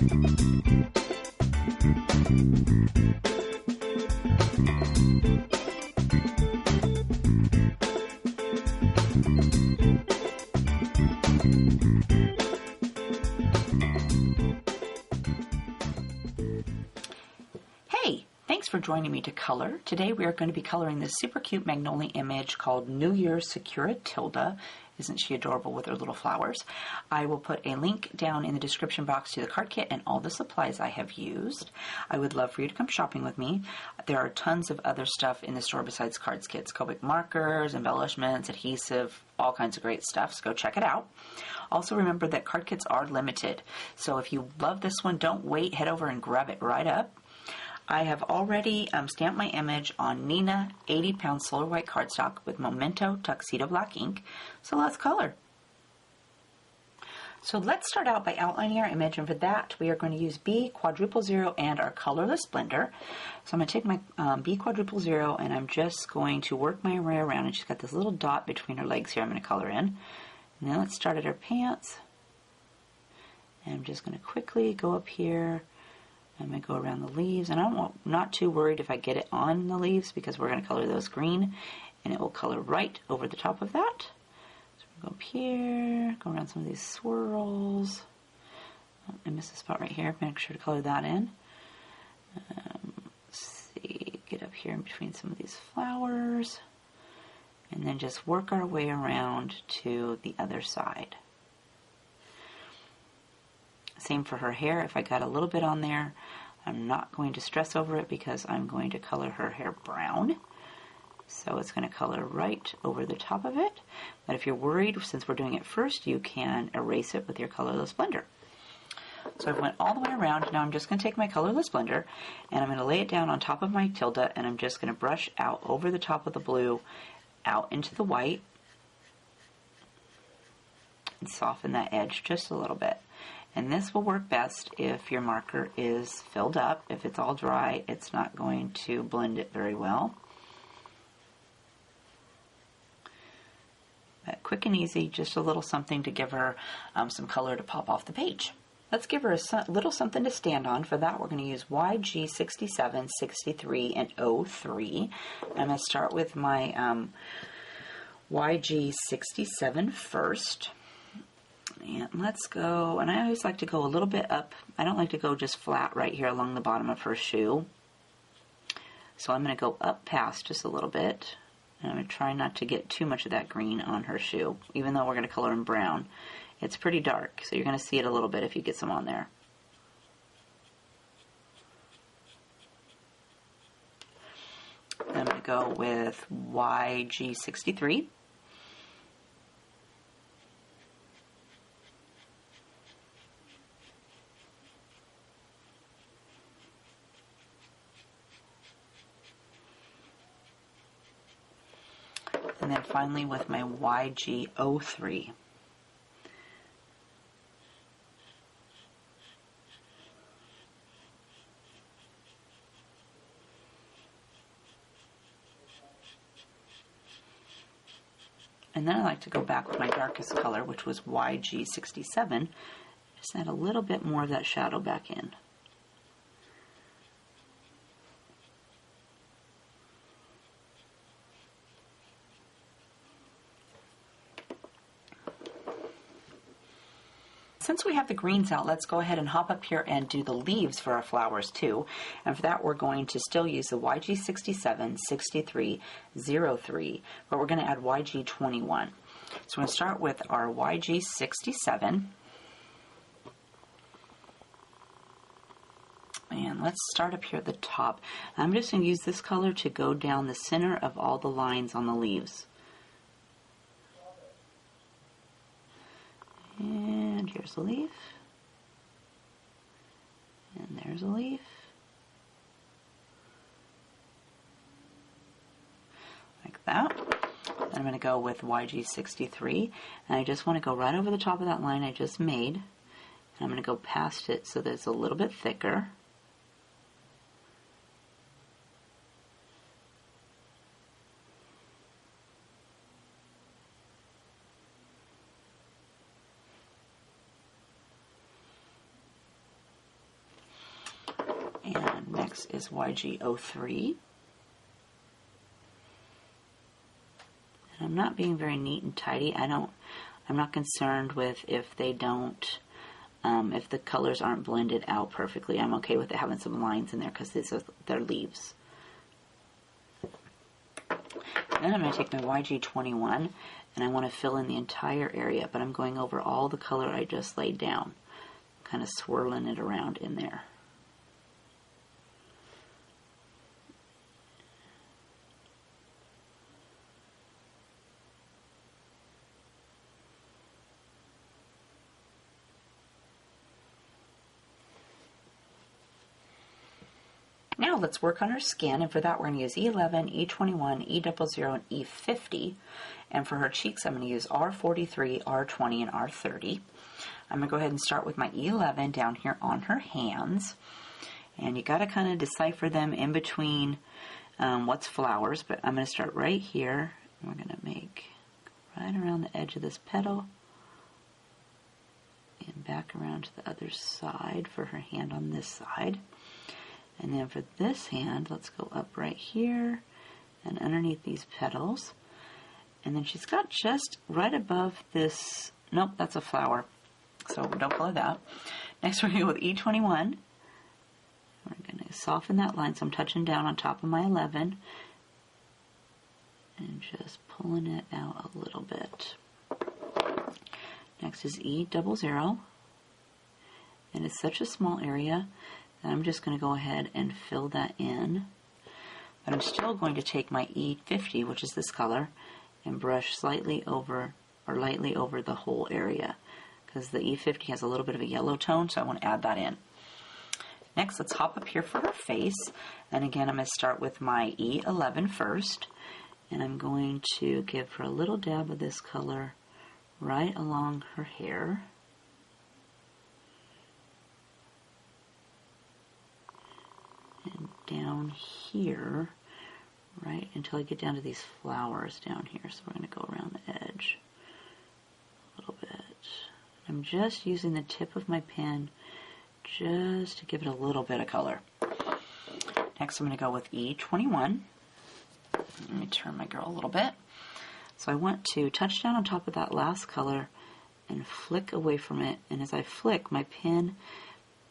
Hey, thanks for joining me to color. Today we are going to be coloring this super cute Magnolia image called New Year's Sakura Tilda. Isn't she adorable with her little flowers? I will put a link down in the description box to the card kit and all the supplies I have used. I would love for you to come shopping with me. There are tons of other stuff in the store besides cards kits. Copic markers, embellishments, adhesive, all kinds of great stuff, so go check it out. Also remember that card kits are limited, so if you love this one, don't wait, head over and grab it right up. I have already stamped my image on Nina 80-pound Solar White cardstock with Memento Tuxedo Black ink, so let's color. So let's start out by outlining our image, and for that we are going to use B*00 and our colorless blender. So I'm going to take my B*00 and I'm just going to work my way around, and she's got this little dot between her legs here I'm going to color in. And then let's start at her pants, and I'm just going to quickly go up here. I'm going to go around the leaves, and I'm not too worried if I get it on the leaves because we're going to color those green, and it will color right over the top of that. So we'll go up here, go around some of these swirls. Oh, I missed a spot right here. Make sure to color that in. Let's see, get up here in between some of these flowers, and then just work our way around to the other side. Same for her hair. If I got a little bit on there, I'm not going to stress over it because I'm going to color her hair brown. So it's going to color right over the top of it. But if you're worried, since we're doing it first, you can erase it with your colorless blender. So I went all the way around. Now I'm just going to take my colorless blender and I'm going to lay it down on top of my Tilda, and I'm just going to brush out over the top of the blue, out into the white, and soften that edge just a little bit. And this will work best if your marker is filled up. If it's all dry, it's not going to blend it very well. But quick and easy, just a little something to give her some color to pop off the page. Let's give her a little something to stand on. For that, we're going to use YG 67, 63, and 03. I'm going to start with my YG 67 first. And let's go, and I always like to go a little bit up. I don't like to go just flat right here along the bottom of her shoe. So I'm going to go up past just a little bit. And I'm going to try not to get too much of that green on her shoe, even though we're going to color in brown. It's pretty dark, so you're going to see it a little bit if you get some on there. I'm going to go with YG 63. And then finally with my YG03. And then I like to go back with my darkest color, which was YG67. Just add a little bit more of that shadow back in. Since we have the greens out, let's go ahead and hop up here and do the leaves for our flowers too. And for that, we're going to still use the YG 67, 63, 03, but we're going to add YG 21. So we're going to start with our YG 67. And let's start up here at the top. I'm just going to use this color to go down the center of all the lines on the leaves. And here's a leaf. And there's a leaf. Like that. Then I'm going to go with YG63. And I just want to go right over the top of that line I just made. And I'm going to go past it so that it's a little bit thicker. Next is YG03. And I'm not being very neat and tidy. I'm not concerned with if they don't, if the colors aren't blended out perfectly. I'm okay with it having some lines in there because they're leaves. Then I'm going to take my YG21 and I want to fill in the entire area, but I'm going over all the color I just laid down, kind of swirling it around in there. Now let's work on her skin, and for that we're going to use E11, E21, E00, and E50. And for her cheeks I'm going to use R43, R20, and R30. I'm going to go ahead and start with my E11 down here on her hands. And you got to kind of decipher them in between what's flowers, but I'm going to start right here. And we're going to make right around the edge of this petal and back around to the other side for her hand on this side. And then for this hand, let's go up right here and underneath these petals. And then she's got just right above this, nope, that's a flower, so don't color that. Next we're going to go with E21. We're going to soften that line, so I'm touching down on top of my 11 and just pulling it out a little bit. Next is E00, and it's such a small area that I'm just going to go ahead and fill that in. But I'm still going to take my E50, which is this color, and brush slightly over or lightly over the whole area, because the E50 has a little bit of a yellow tone, so I want to add that in. Next, let's hop up here for her face, and again I'm going to start with my E11 first, and I'm going to give her a little dab of this color right along her hair. And down here, right until I get down to these flowers down here. So we're going to go around the edge a little bit. I'm just using the tip of my pen just to give it a little bit of color. Next I'm going to go with E21. Let me turn my girl a little bit. So I want to touch down on top of that last color and flick away from it. And as I flick, my pen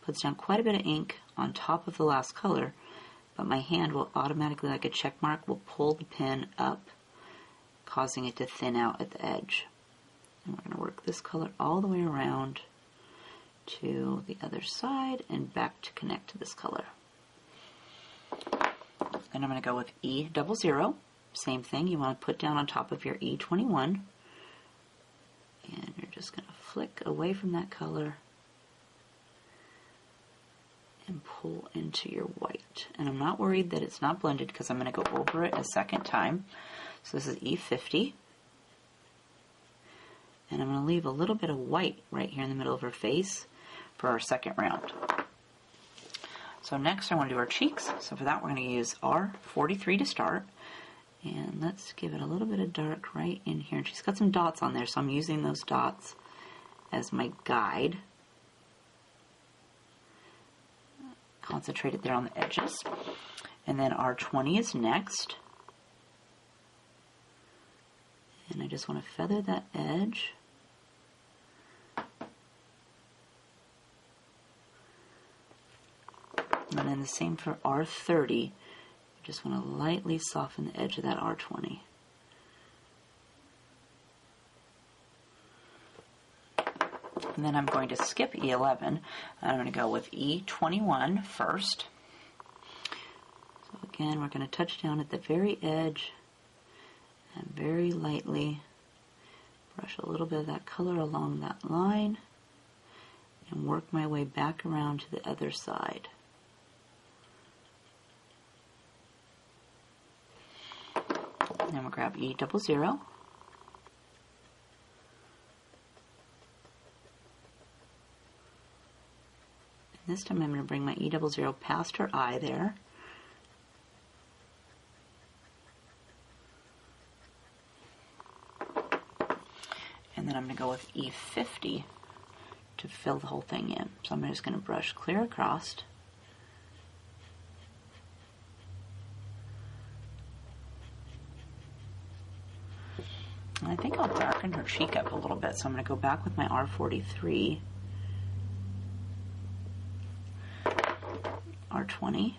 puts down quite a bit of ink on top of the last color, but my hand will automatically, like a check mark, will pull the pen up, causing it to thin out at the edge. And we're going to work this color all the way around to the other side and back to connect to this color. Then I'm going to go with E00. Same thing, you want to put down on top of your E21, and you're just going to flick away from that color and pull into your white. And I'm not worried that it's not blended because I'm going to go over it a second time. So this is E50. And I'm going to leave a little bit of white right here in the middle of her face for our second round. So next I want to do our cheeks. So for that we're going to use R43 to start. And let's give it a little bit of dark right in here. And she's got some dots on there, so I'm using those dots as my guide. Concentrate it there on the edges. And then R20 is next. And I just want to feather that edge. And then the same for R30. I just want to lightly soften the edge of that R20. And then I'm going to skip E11. And I'm going to go with E21 first. So again, we're going to touch down at the very edge and very lightly brush a little bit of that color along that line and work my way back around to the other side. And then we'll grab E00. And this time I'm going to bring my E00 past her eye there. And then I'm going to go with E50 to fill the whole thing in. So I'm just going to brush clear across. I think I'll darken her cheek up a little bit, so I'm going to go back with my R43, R20,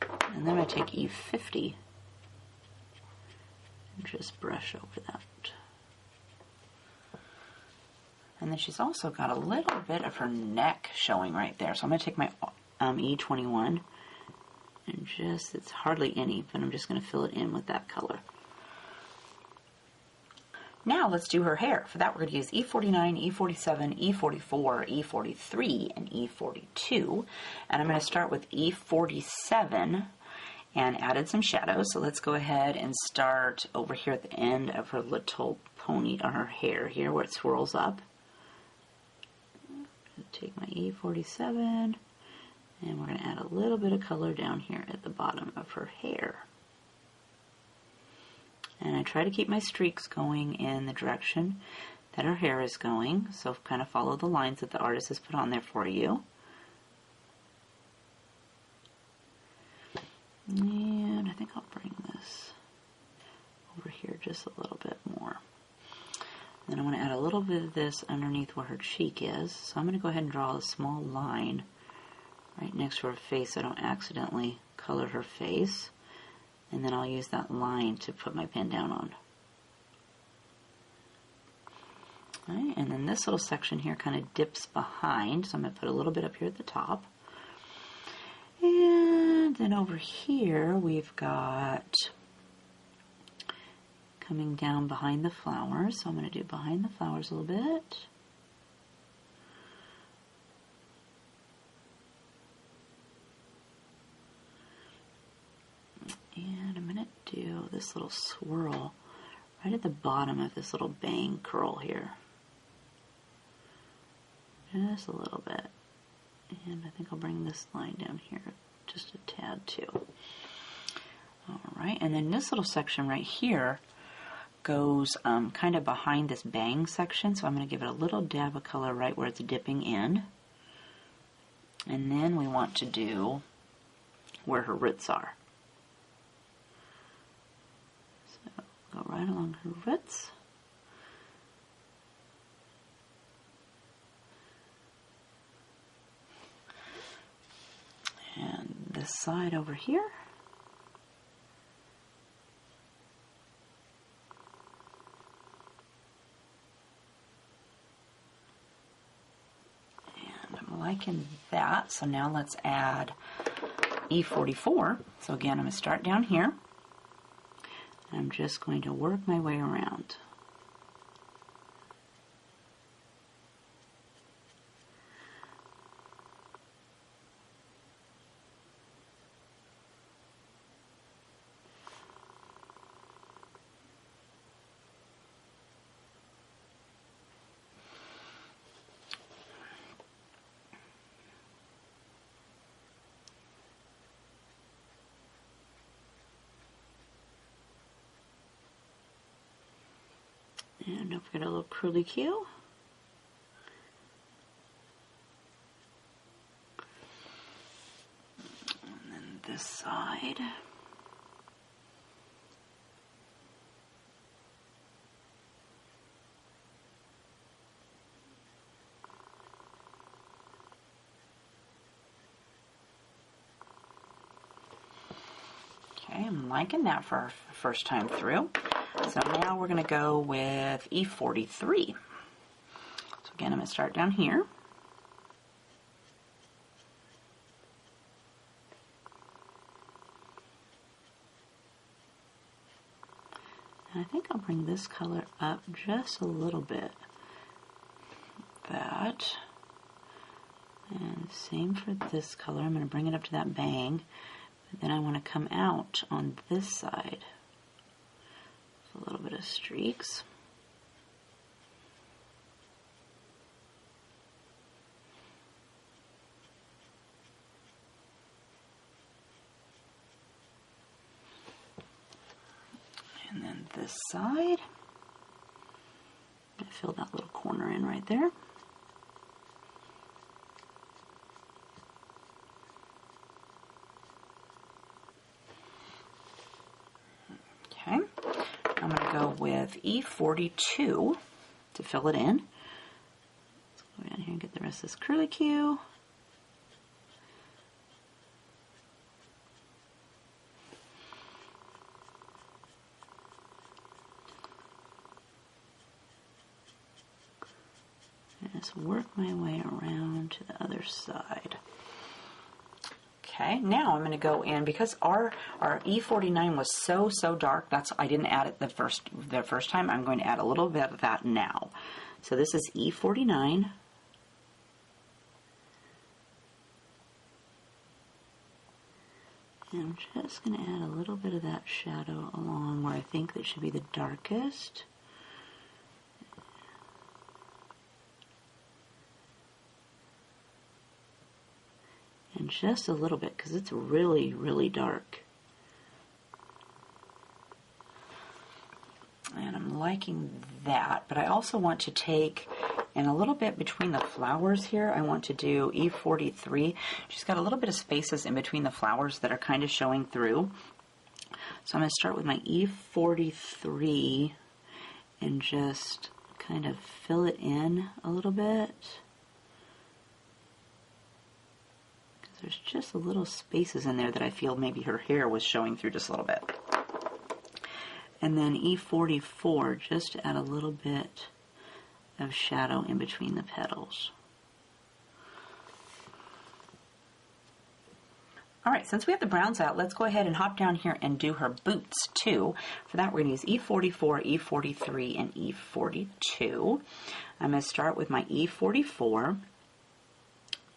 and then I'm going to take E50 and just brush over that. And then she's also got a little bit of her neck showing right there, so I'm going to take my E21 and just, it's hardly any, but I'm just going to fill it in with that color. Now let's do her hair. For that we're going to use E49, E47, E44, E43, and E42. And I'm going to start with E47 and added some shadows. So let's go ahead and start over here at the end of her little pony, or her hair here where it swirls up. Take my E47 and we're going to add a little bit of color down here at the bottom of her hair. And I try to keep my streaks going in the direction that her hair is going, so kind of follow the lines that the artist has put on there for you. And I think I'll bring this over here just a little bit more. Then I'm going to add a little bit of this underneath where her cheek is. So I'm going to go ahead and draw a small line right next to her face so I don't accidentally color her face. And then I'll use that line to put my pen down on. All right, and then this little section here kind of dips behind, so I'm going to put a little bit up here at the top. And then over here we've got coming down behind the flowers, so I'm going to do behind the flowers a little bit. And I'm going to do this little swirl right at the bottom of this little bang curl here. Just a little bit. And I think I'll bring this line down here just a tad too. Alright, and then this little section right here goes kind of behind this bang section, so I'm going to give it a little dab of color right where it's dipping in. And then we want to do where her roots are. So go right along her roots. And this side over here. And I'm liking that. So now let's add E44. So again, I'm going to start down here. I'm just going to work my way around. And don't forget a little curly Q. And then this side. Okay, I'm liking that for our first time through. So now we're going to go with E43. So again, I'm going to start down here. And I think I'll bring this color up just a little bit. That. And same for this color. I'm going to bring it up to that bang. But then I want to come out on this side. A little bit of streaks. And then this side. I fill that little corner in right there. with E42 to fill it in. Let's go down here and get the rest of this curlicue. Just work my way around to the other side. Okay, now I'm going to go in, because our E49 was so dark, I didn't add it the first time. I'm going to add a little bit of that now. So this is E49. And I'm just going to add a little bit of that shadow along where I think that should be the darkest. And just a little bit, because it's really dark. And I'm liking that, but I also want to take, and a little bit between the flowers here, I want to do E43. She's got a little bit of spaces in between the flowers that are kind of showing through. So I'm going to start with my E43 and just kind of fill it in a little bit. There's just a little spaces in there that I feel maybe her hair was showing through just a little bit. And then E44, just to add a little bit of shadow in between the petals. Alright, since we have the browns out, let's go ahead and hop down here and do her boots too. For that, we're going to use E44, E43, and E42. I'm going to start with my E44.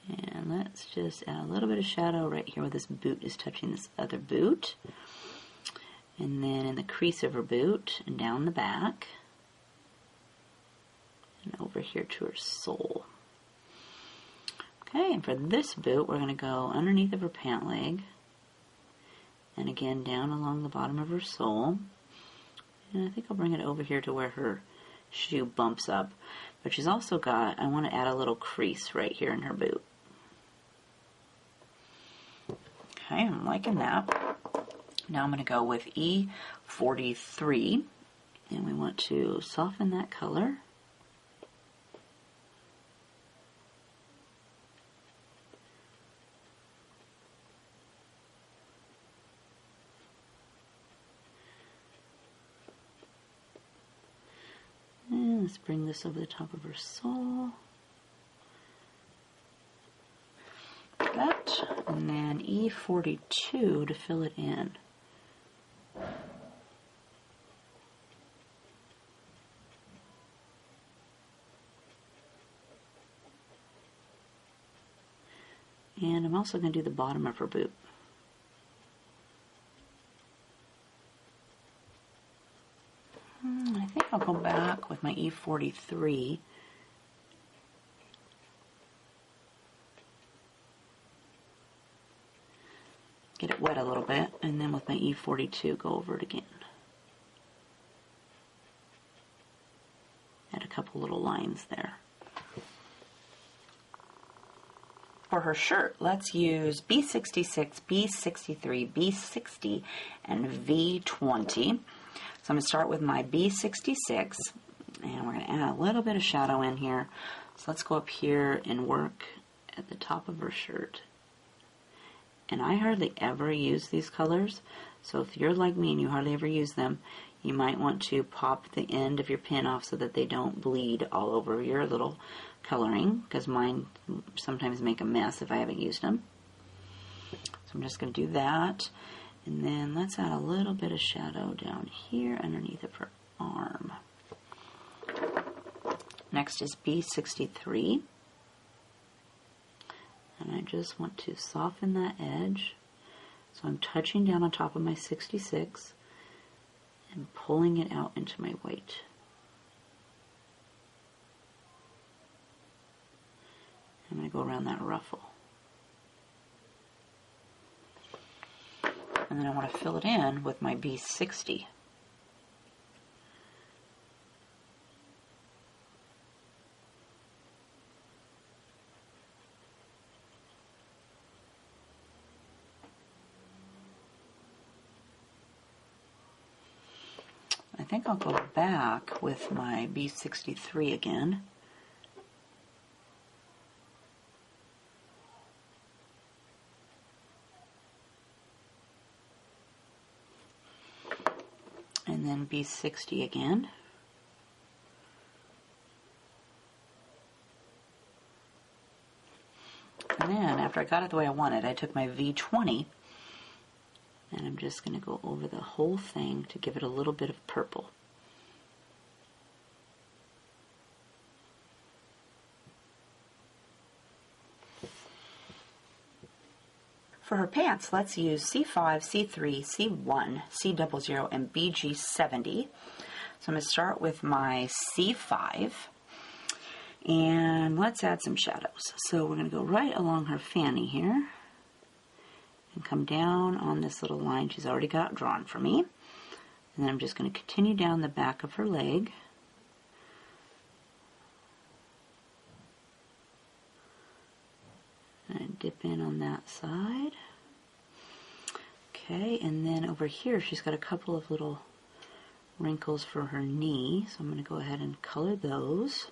And let's just add a little bit of shadow right here where this boot is touching this other boot. And then in the crease of her boot and down the back. And over here to her sole. Okay, and for this boot, we're going to go underneath of her pant leg. And again, down along the bottom of her sole. And I think I'll bring it over here to where her shoe bumps up. But she's also got, I want to add a little crease right here in her boot. Okay, I'm liking that. Now I'm going to go with E43, and we want to soften that color. And let's bring this over the top of her sole. That, and then E42 to fill it in. And I'm also going to do the bottom of her boot. I think I'll go back with my E43. Get it wet a little bit, and then with my E42 go over it again. Add a couple little lines there. For her shirt, let's use B66, B63, B60, and V20. So I'm going to start with my B66, and we're going to add a little bit of shadow in here. So let's go up here and work at the top of her shirt. And I hardly ever use these colors, so if you're like me and you hardly ever use them, you might want to pop the end of your pin off so that they don't bleed all over your little coloring, because mine sometimes make a mess if I haven't used them. So I'm just going to do that, and then let's add a little bit of shadow down here underneath of her arm. Next is B63. And I just want to soften that edge. So I'm touching down on top of my 66 and pulling it out into my white. I'm going to go around that ruffle. And then I want to fill it in with my B60. I think I'll go back with my B63 again. And then B60 again. And then after I got it the way I wanted, I took my V20 and I'm just going to go over the whole thing to give it a little bit of purple. For her pants, let's use C5, C3, C1, C00, and BG70. So I'm going to start with my C5, and let's add some shadows. So we're going to go right along her fanny here, and come down on this little line she's already got drawn for me. And then I'm just going to continue down the back of her leg. And dip in on that side. Okay, and then over here she's got a couple of little wrinkles for her knee, so I'm going to go ahead and color those.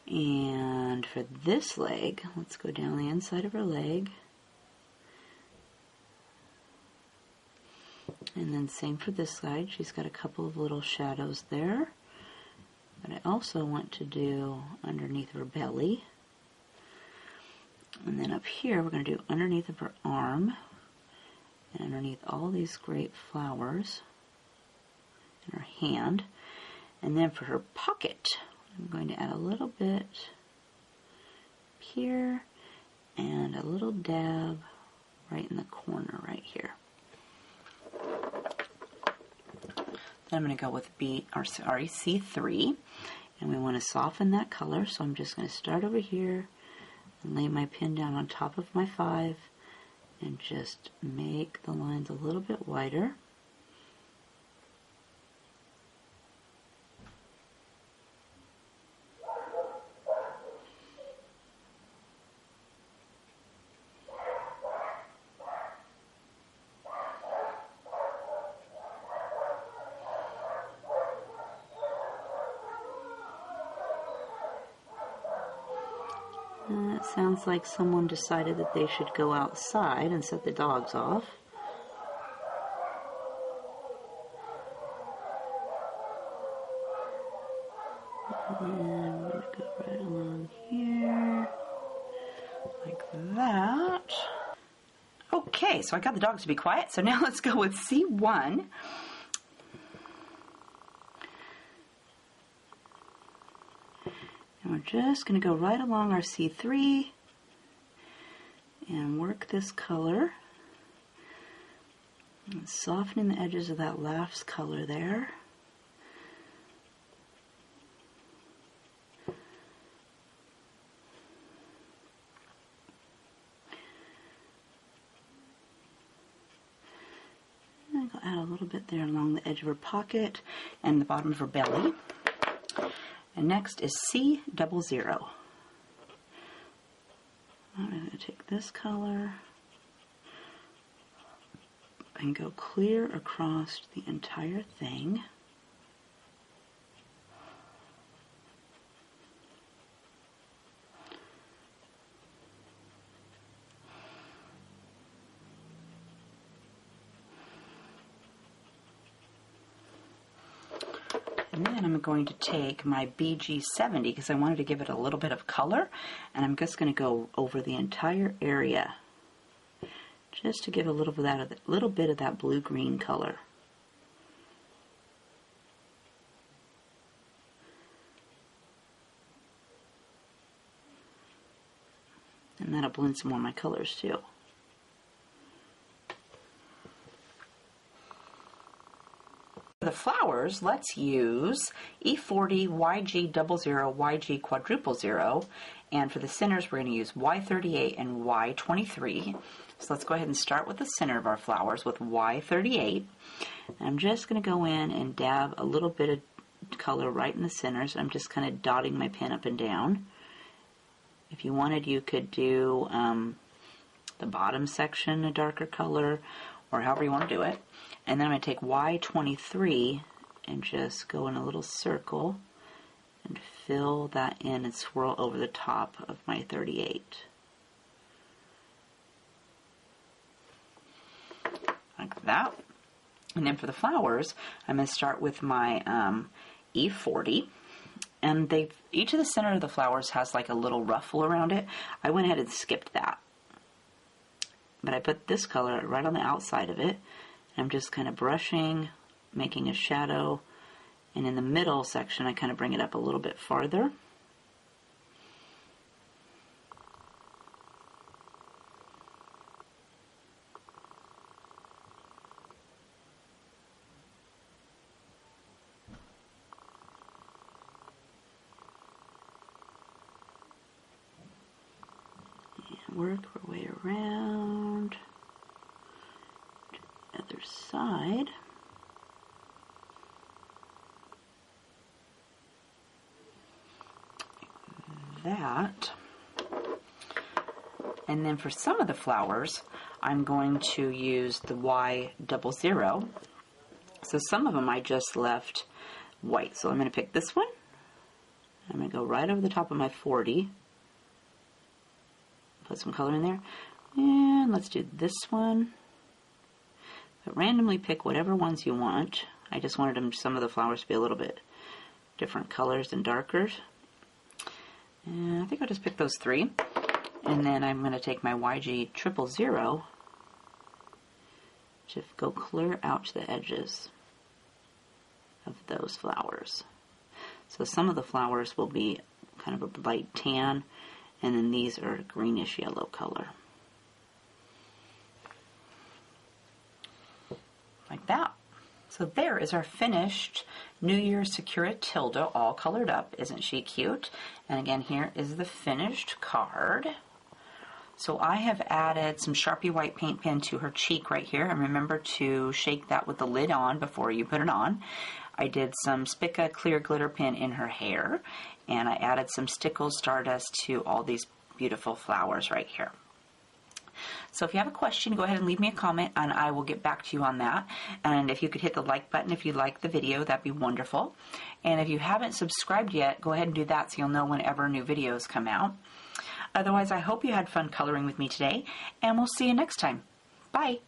And for this leg, let's go down the inside of her leg. And then same for this side, she's got a couple of little shadows there. But I also want to do underneath her belly. And then up here, we're going to do underneath of her arm, and underneath all these great flowers in her hand. And then for her pocket, I'm going to add a little bit here, and a little dab right in the corner right here. Then I'm going to go with C3, and we want to soften that color, so I'm just going to start over here and lay my pin down on top of my 5 and just make the lines a little bit wider. It sounds like someone decided that they should go outside and set the dogs off. And we're going to go right along here, like that. Okay, so I got the dogs to be quiet, so now let's go with C1. And we're just going to go right along our C3 and work this color, and softening the edges of that last color there. And I'll add a little bit there along the edge of her pocket and the bottom of her belly. And next is C00. I'm going to take this color and go clear across the entire thing. And then I'm going to take my BG70 because I wanted to give it a little bit of color, and I'm just going to go over the entire area just to give a little bit of that blue-green color. And that'll blend some more of my colors too. For the flowers, let's use E40, YG00, YG quadruple 0, and for the centers we're going to use Y38 and Y23. So let's go ahead and start with the center of our flowers with Y38. And I'm just going to go in and dab a little bit of color right in the centers. I'm just kind of dotting my pen up and down. If you wanted, you could do the bottom section a darker color, or however you want to do it. And then I'm going to take Y23 and just go in a little circle and fill that in and swirl over the top of my 38. Like that. And then for the flowers, I'm going to start with my E40. And each of the center of the flowers has like a little ruffle around it. I went ahead and skipped that. But I put this color right on the outside of it. I'm just kind of brushing, making a shadow. And in the middle section, I kind of bring it up a little bit farther. And work our way around to the other side. That. And then for some of the flowers, I'm going to use the Y00. So some of them I just left white. So I'm going to pick this one. I'm going to go right over the top of my 40. Put some color in there. And let's do this one. But randomly pick whatever ones you want. I just wanted some of the flowers to be a little bit different colors and darker. And I think I'll just pick those 3. And then I'm going to take my YG000 to go clear out to the edges of those flowers. So some of the flowers will be kind of a light tan, and then these are a greenish yellow color. Like that. So there is our finished New Year's Sakura Tilda, all colored up. Isn't she cute? And again, here is the finished card. So I have added some Sharpie white paint pen to her cheek right here. And remember to shake that with the lid on before you put it on. I did some Spica clear glitter pen in her hair. And I added some Stickles Stardust to all these beautiful flowers right here. So if you have a question, go ahead and leave me a comment and I will get back to you on that. And if you could hit the like button if you like the video, that'd be wonderful. And if you haven't subscribed yet, go ahead and do that so you'll know whenever new videos come out. Otherwise, I hope you had fun coloring with me today, and we'll see you next time. Bye!